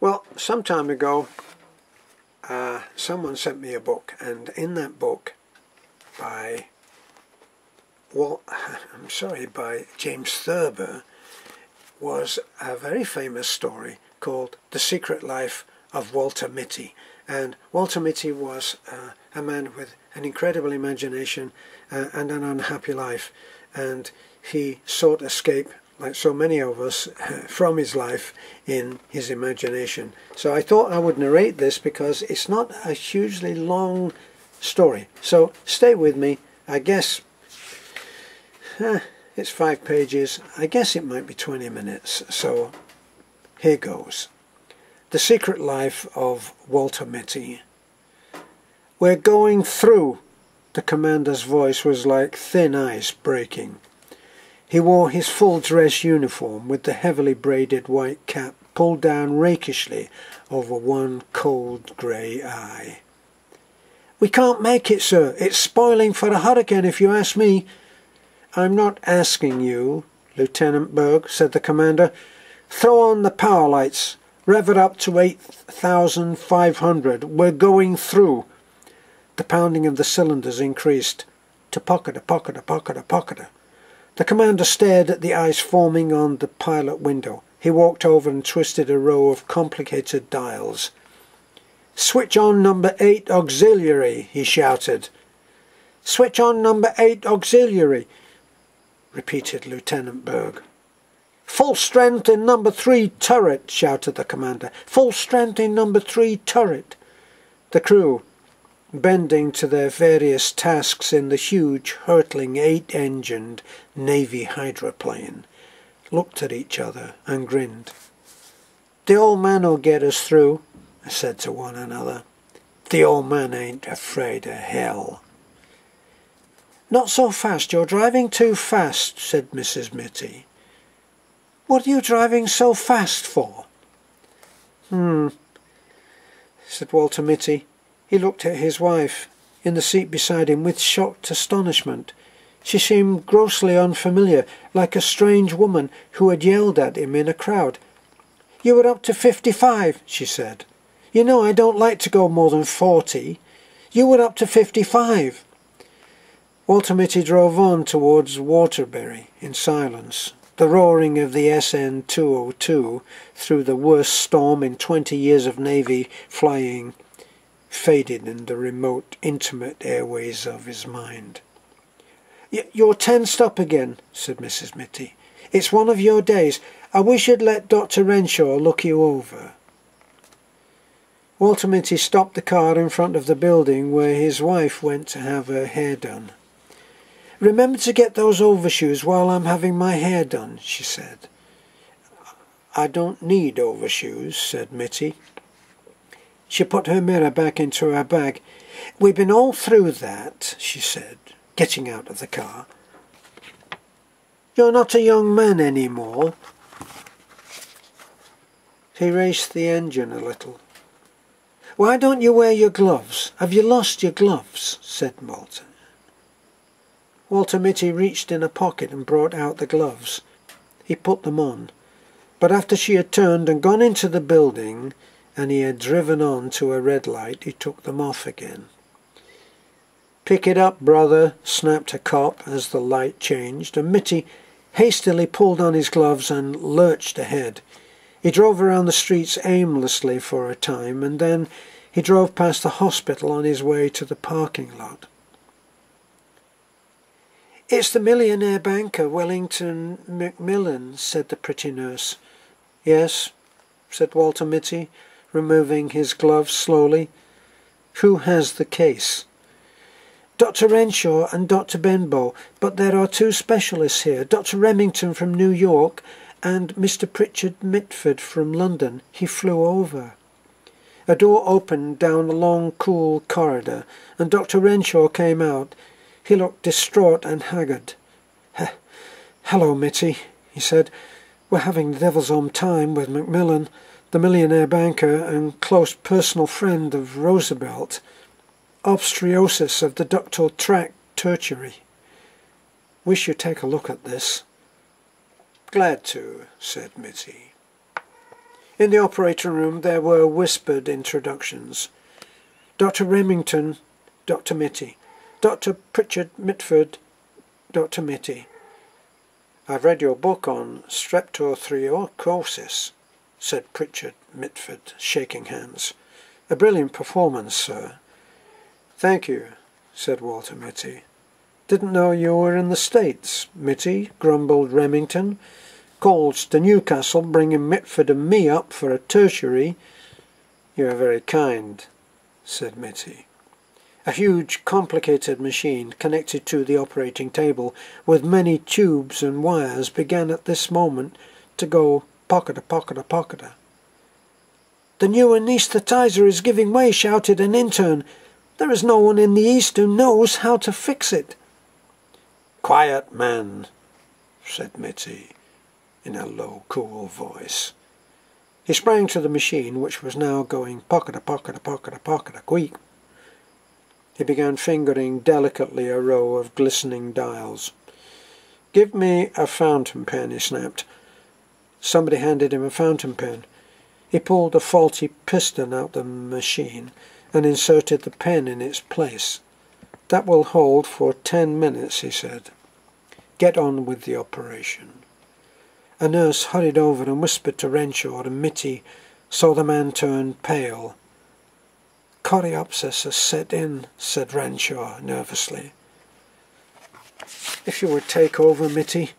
Well, some time ago, someone sent me a book, and in that book, by James Thurber, was a very famous story called The Secret Life of Walter Mitty. And Walter Mitty was a man with an incredible imagination and an unhappy life, and he sought escape, like so many of us, from his life in his imagination. So I thought I would narrate this because it's not a hugely long story. So stay with me. I guess it's 5 pages. I guess it might be 20 minutes. So here goes. The Secret Life of Walter Mitty. "We're going through." The commander's voice was like thin ice breaking. He wore his full dress uniform with the heavily braided white cap pulled down rakishly over one cold grey eye. "We can't make it, sir. It's spoiling for a hurricane, if you ask me." "I'm not asking you, Lieutenant Berg," said the commander. "Throw on the power lights. Rev it up to 8,500. We're going through." The pounding of the cylinders increased. To-pocketa, pocketa, pocketa, pocketa. The commander stared at the ice forming on the pilot window. He walked over and twisted a row of complicated dials. "Switch on number 8 auxiliary," he shouted. "Switch on number 8 auxiliary," repeated Lieutenant Berg. "Full strength in number 3 turret," shouted the commander. "Full strength in number 3 turret." The crew, bending to their various tasks in the huge, hurtling, 8-engined Navy hydroplane, looked at each other and grinned. "The old man'll get us through," they said to one another. "The old man ain't afraid of hell." "Not so fast, you're driving too fast," said Mrs. Mitty. "What are you driving so fast for?" Said Walter Mitty. He looked at his wife, in the seat beside him, with shocked astonishment. She seemed grossly unfamiliar, like a strange woman who had yelled at him in a crowd. "You were up to 55, she said. "You know I don't like to go more than 40. You were up to 55. Walter Mitty drove on towards Waterbury in silence. The roaring of the SN 202 through the worst storm in 20 years of Navy flying faded in the remote, intimate airways of his mind. "You're tensed up again," said Mrs. Mitty. "It's one of your days. I wish you'd let Dr. Renshaw look you over." Walter Mitty stopped the car in front of the building where his wife went to have her hair done. "Remember to get those overshoes while I'm having my hair done," she said. "I don't need overshoes," said Mitty. She put her mirror back into her bag. "We've been all through that," she said, getting out of the car. "You're not a young man anymore." He raced the engine a little. "Why don't you wear your gloves? Have you lost your gloves?" said Walter. Walter Mitty reached in a pocket and brought out the gloves. He put them on, but after she had turned and gone into the building, and he had driven on to a red light, he took them off again. "Pick it up, brother," snapped a cop as the light changed, and Mitty hastily pulled on his gloves and lurched ahead. He drove around the streets aimlessly for a time, and then he drove past the hospital on his way to the parking lot. "It's the millionaire banker, Wellington Macmillan," said the pretty nurse. "Yes," said Walter Mitty, removing his gloves slowly. "Who has the case?" "Dr. Renshaw and Dr. Benbow, but there are 2 specialists here, Dr. Remington from New York and Mr. Pritchard Mitford from London. He flew over." A door opened down a long, cool corridor, and Dr. Renshaw came out. He looked distraught and haggard. "Hello, Mitty," he said. "We're having the devil's own time with Macmillan, the millionaire banker and close personal friend of Roosevelt. Obstruosis of the ductal tract tertiary. Wish you'd take a look at this." "Glad to," said Mitty. In the operating room there were whispered introductions. Dr. Remington, Dr. Mitty. Dr. Pritchard Mitford, Dr. Mitty. "I've read your book on streptothriocosis," said Pritchard Mitford, shaking hands. "A brilliant performance, sir." "Thank you," said Walter Mitty. "Didn't know you were in the States, Mitty," grumbled Remington. "Calls to Newcastle, bringing Mitford and me up for a tertiary." "You are very kind," said Mitty. A huge, complicated machine connected to the operating table with many tubes and wires began at this moment to go pocketa, pocketa, pocketa. "The new anaesthetizer is giving way," shouted an intern. "There is no one in the East who knows how to fix it." "Quiet, man," said Mitty in a low, cool voice. He sprang to the machine, which was now going pocketa, pocketa, pocketa, pocketa, quick. He began fingering delicately a row of glistening dials. "Give me a fountain pen," he snapped. Somebody handed him a fountain pen. He pulled a faulty piston out the machine and inserted the pen in its place. "That will hold for 10 minutes," he said. "Get on with the operation." A nurse hurried over and whispered to Renshaw, and Mitty saw the man turn pale. "Coreopsis has set in," said Renshaw nervously. "If you would take over, Mitty."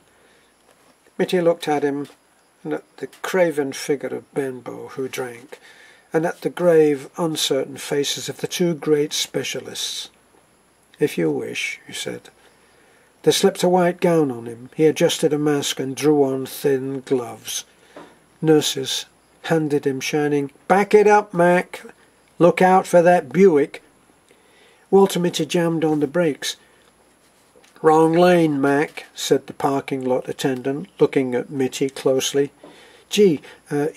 Mitty looked at him, and at the craven figure of Benbow, who drank, and at the grave, uncertain faces of the two great specialists. "If you wish," he said. They slipped a white gown on him. He adjusted a mask and drew on thin gloves. Nurses handed him shining, "Back it up, Mac. Look out for that Buick." Walter Mitty jammed on the brakes. "Wrong lane, Mac," said the parking lot attendant, looking at Mitty closely. "Gee,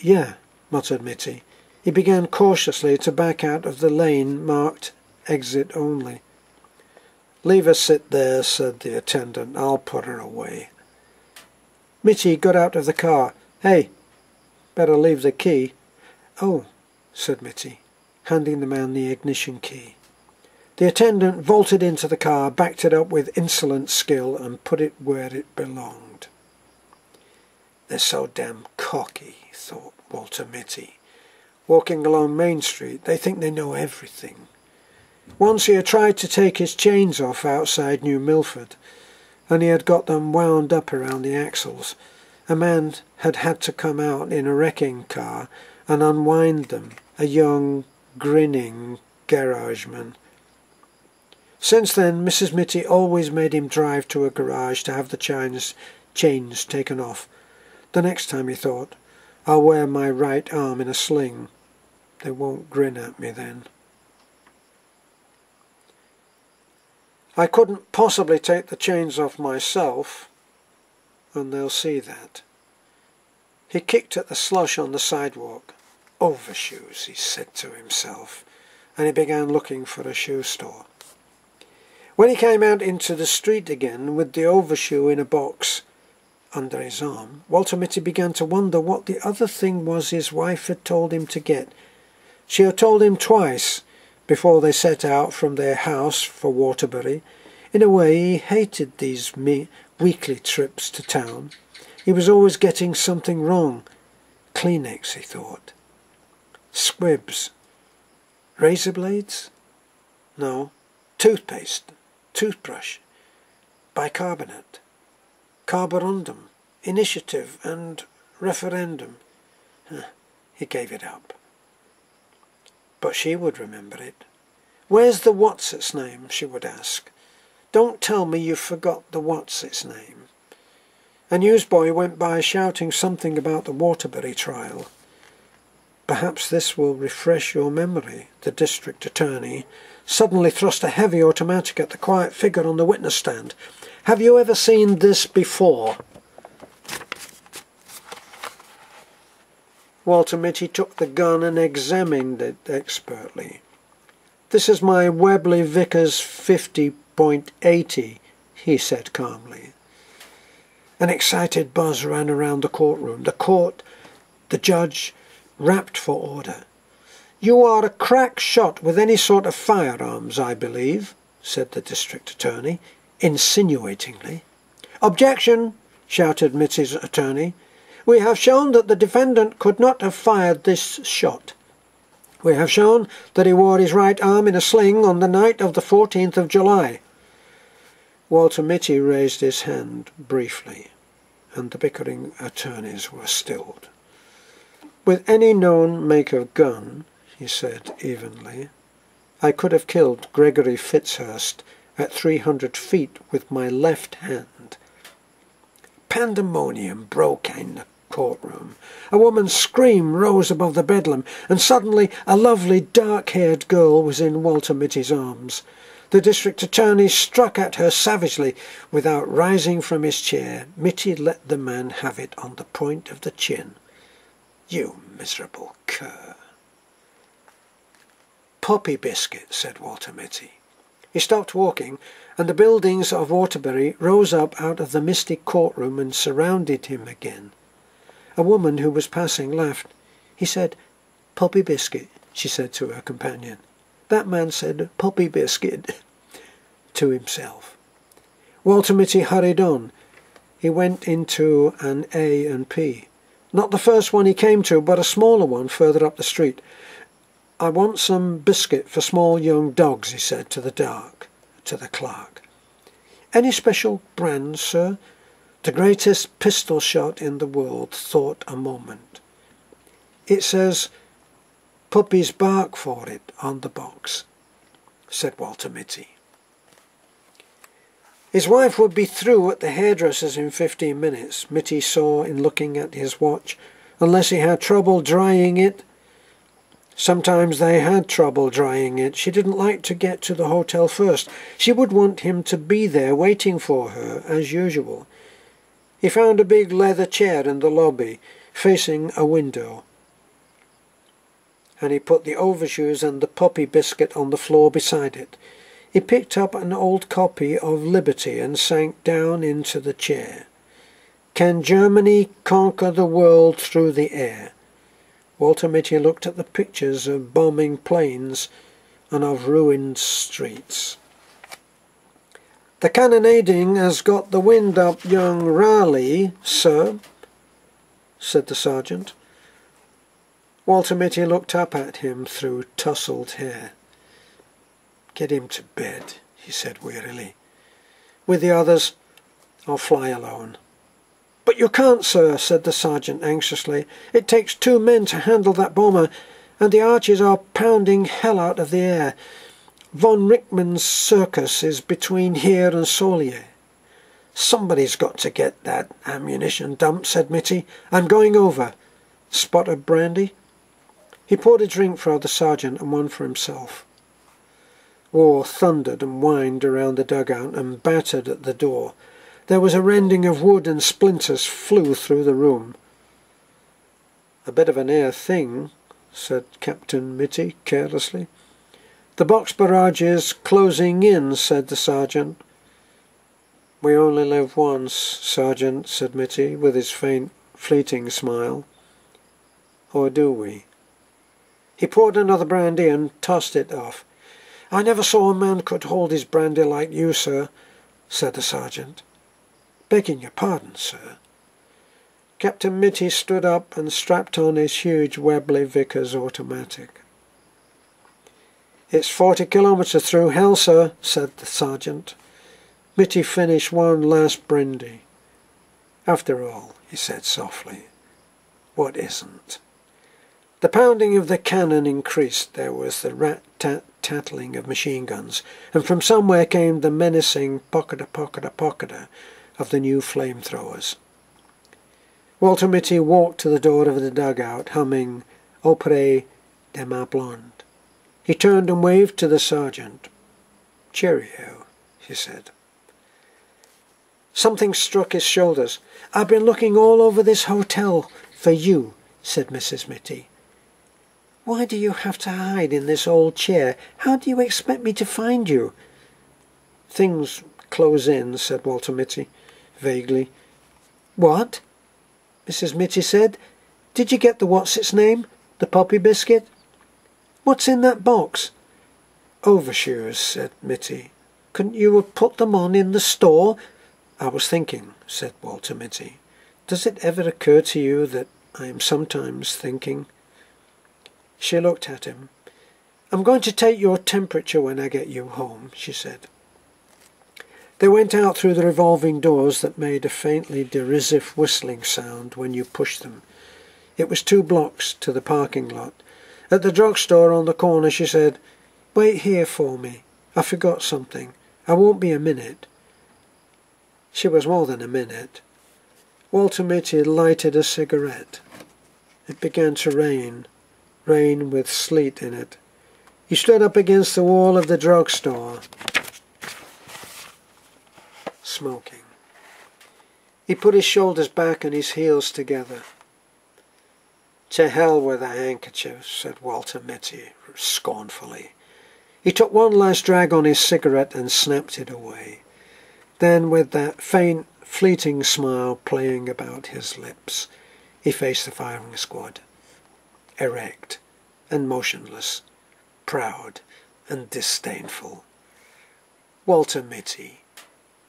yeah," muttered Mitty. He began cautiously to back out of the lane marked "Exit Only." "Leave her sit there," said the attendant. "I'll put her away." Mitty got out of the car. "Hey, better leave the key." "Oh," said Mitty, handing the man the ignition key. The attendant vaulted into the car, backed it up with insolent skill, and put it where it belonged. "They're so damn cocky," thought Walter Mitty. "Walking along Main Street, they think they know everything." Once he had tried to take his chains off outside New Milford, and he had got them wound up around the axles. A man had had to come out in a wrecking car and unwind them, a young, grinning garageman. Since then, Mrs. Mitty always made him drive to a garage to have the chains taken off. The next time, he thought, "I'll wear my right arm in a sling. They won't grin at me then." "I couldn't possibly take the chains off myself, and they'll see that." He kicked at the slush on the sidewalk. "Overshoes," he said to himself, and he began looking for a shoe store. When he came out into the street again with the overshoe in a box under his arm, Walter Mitty began to wonder what the other thing was his wife had told him to get. She had told him twice before they set out from their house for Waterbury. In a way, he hated these weekly trips to town. He was always getting something wrong. Kleenex, he thought. Squibs. Razor blades? No. Toothpaste. Toothbrush. Bicarbonate. Carborundum. Initiative and referendum. He gave it up. But she would remember it. "Where's the what's-its-name?" she would ask. "Don't tell me you forgot the what's-its-name." A newsboy went by shouting something about the Waterbury trial. "Perhaps this will refresh your memory," the district attorney suddenly thrust a heavy automatic at the quiet figure on the witness stand. "Have you ever seen this before?" Walter Mitty took the gun and examined it expertly. "This is my Webley Vickers 50.80, he said calmly. An excited buzz ran around the courtroom. The judge, rapped for order. "You are a crack shot with any sort of firearms, I believe," said the district attorney, insinuatingly. "Objection!" shouted Mitty's attorney. "We have shown that the defendant could not have fired this shot. We have shown that he wore his right arm in a sling on the night of the 14th of July. Walter Mitty raised his hand briefly, and the bickering attorneys were stilled. "With any known make of gun," he said evenly, "I could have killed Gregory Fitzhurst at 300 feet with my left hand." Pandemonium broke in the courtroom. A woman's scream rose above the bedlam, and suddenly a lovely dark-haired girl was in Walter Mitty's arms. The district attorney struck at her savagely. Without rising from his chair, Mitty let the man have it on the point of the chin. "You miserable cur." "Poppy biscuit," said Walter Mitty. He stopped walking, and the buildings of Waterbury rose up out of the misty courtroom and surrounded him again. A woman who was passing laughed. He said, "Poppy biscuit," she said to her companion. "That man said poppy biscuit," to himself. Walter Mitty hurried on. He went into an A&P. Not the first one he came to, but a smaller one further up the street. "I want some biscuit for small young dogs," he said to the clerk. "Any special brand, sir?" The greatest pistol shot in the world thought a moment. "It says Puppy's Bark for it on the box," said Walter Mitty. His wife would be through at the hairdresser's in 15 minutes, Mitty saw in looking at his watch, unless he had trouble drying it. Sometimes they had trouble drying it. She didn't like to get to the hotel first. She would want him to be there waiting for her, as usual. He found a big leather chair in the lobby, facing a window, and he put the overshoes and the puppy biscuit on the floor beside it. He picked up an old copy of Liberty and sank down into the chair. "Can Germany conquer the world through the air?" Walter Mitty looked at the pictures of bombing planes and of ruined streets. "The cannonading has got the wind up young Raleigh, sir," said the sergeant. Walter Mitty looked up at him through tousled hair. "Get him to bed," he said wearily. "With the others, I'll fly alone." "But you can't, sir," said the sergeant anxiously. "It takes 2 men to handle that bomber, and the Archies are pounding hell out of the air. Von Richtmann's circus is between here and Solier." "Somebody's got to get that ammunition dumped," said Mitty. "I'm going over. Spot of brandy?" He poured a drink for the sergeant and one for himself. War thundered and whined around the dugout and battered at the door. There was a rending of wood and splinters flew through the room. "A bit of an air thing," said Captain Mitty carelessly. "The box barrage is closing in," said the sergeant. "We only live once, Sergeant," said Mitty with his faint, fleeting smile. "Or do we?" He poured another brandy and tossed it off. "I never saw a man could hold his brandy like you, sir," said the sergeant. "Begging your pardon, sir." Captain Mitty stood up and strapped on his huge Webley Vickers automatic. "It's 40 kilometres through hell, sir," said the sergeant. Mitty finished one last brandy. "After all," he said softly, "what isn't?" The pounding of the cannon increased. There was the rat-tat-tattling of machine guns, and from somewhere came the menacing pocketa-pocketa-pocketa of the new flamethrowers. Walter Mitty walked to the door of the dugout, humming "Auprès de ma blonde." He turned and waved to the sergeant. "Cheerio," he said. Something struck his shoulders. "I've been looking all over this hotel for you," said Mrs. Mitty. "Why do you have to hide in this old chair? How do you expect me to find you?" "Things close in," said Walter Mitty, vaguely. "What?" Mrs. Mitty said. "Did you get the what's-its-name? The poppy biscuit? What's in that box? Overshoes, said Mitty. Couldn't you have put them on in the store? I was thinking, said Walter Mitty. Does it ever occur to you that I am sometimes thinking? She looked at him. I'm going to take your temperature when I get you home, she said. They went out through the revolving doors that made a faintly derisive whistling sound when you pushed them. It was 2 blocks to the parking lot. At the drugstore on the corner she said, Wait here for me. I forgot something. I won't be a minute. She was more than a minute. Walter Mitty lighted a cigarette. It began to rain with sleet in it. He stood up against the wall of the drugstore, smoking. He put his shoulders back and his heels together. To hell with a handkerchief, said Walter Mitty scornfully. He took one last drag on his cigarette and snapped it away. Then, with that faint, fleeting smile playing about his lips, he faced the firing squad, erect and motionless, proud and disdainful. Walter Mitty,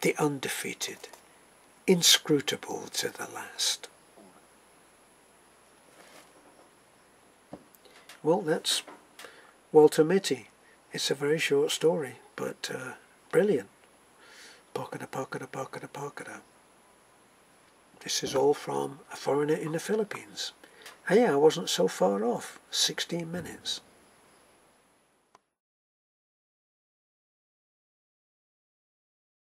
the undefeated, inscrutable to the last. Well, that's Walter Mitty. It's a very short story, but brilliant. Pocketa, pocketa, pocketa, pocketa. This is all from A Foreigner in the Philippines. Hey, I wasn't so far off. 16 minutes.